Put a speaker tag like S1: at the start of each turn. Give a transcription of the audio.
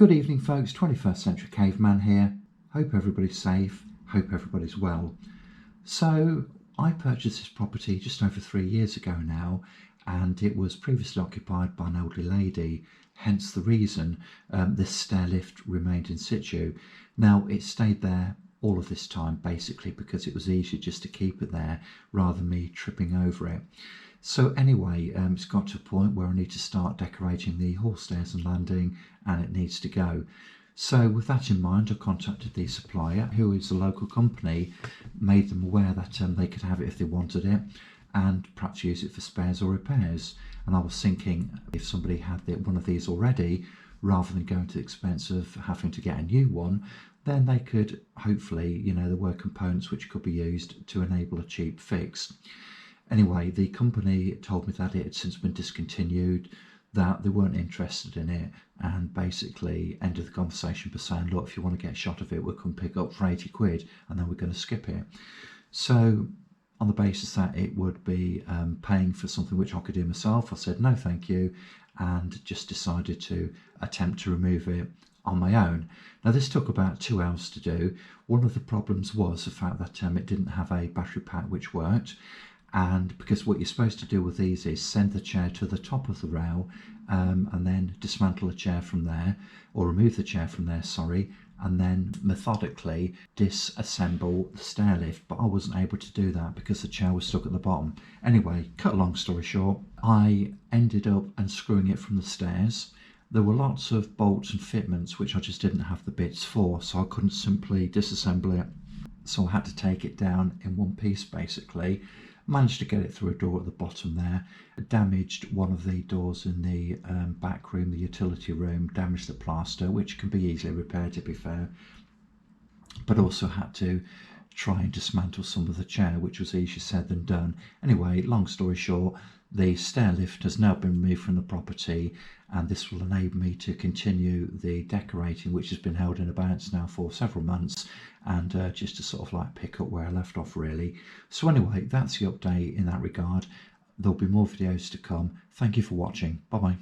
S1: Good evening folks, 21st Century Caveman here. Hope everybody's safe, hope everybody's well. So I purchased this property just over 3 years ago now, and it was previously occupied by an elderly lady, hence the reason this stair lift remained in situ. Now it stayed there all of this time basically because it was easier just to keep it there rather than me tripping over it. So anyway, it's got to a point where I need to start decorating the hall stairs and landing, and it needs to go. So with that in mind, I contacted the supplier, who is a local company, made them aware that they could have it if they wanted it, and perhaps use it for spares or repairs. And I was thinking if somebody had one of these already, rather than going to the expense of having to get a new one, then they could hopefully, there were components which could be used to enable a cheap fix. Anyway, the company told me that it had since been discontinued, that they weren't interested in it, and basically ended the conversation by saying, look, if you want to get a shot of it, we'll come pick up for 80 quid and then we're going to skip it. So on the basis that it would be paying for something which I could do myself, I said no thank you, and just decided to attempt to remove it on my own. Now this took about 2 hours to do. One of the problems was the fact that it didn't have a battery pack which worked, and because what you're supposed to do with these is send the chair to the top of the rail and then dismantle the chair from there, or remove the chair from there, sorry, and then methodically disassemble the stair lift, but I wasn't able to do that because the chair was stuck at the bottom. Anyway, cut a long story short, I ended up unscrewing it from the stairs. There were lots of bolts and fitments which I just didn't have the bits for, so I couldn't simply disassemble it, so I had to take it down in one piece basically. Managed to get it through a door at the bottom there, damaged one of the doors in the back room, the utility room, damaged the plaster, which can be easily repaired to be fair, but also had to try and dismantle some of the chair, which was easier said than done. Anyway, long story short, the stair lift has now been removed from the property, and this will enable me to continue the decorating, which has been held in abeyance now for several months, and just to sort of like pick up where I left off really. So anyway, that's the update in that regard. There'll be more videos to come. Thank you for watching. Bye bye.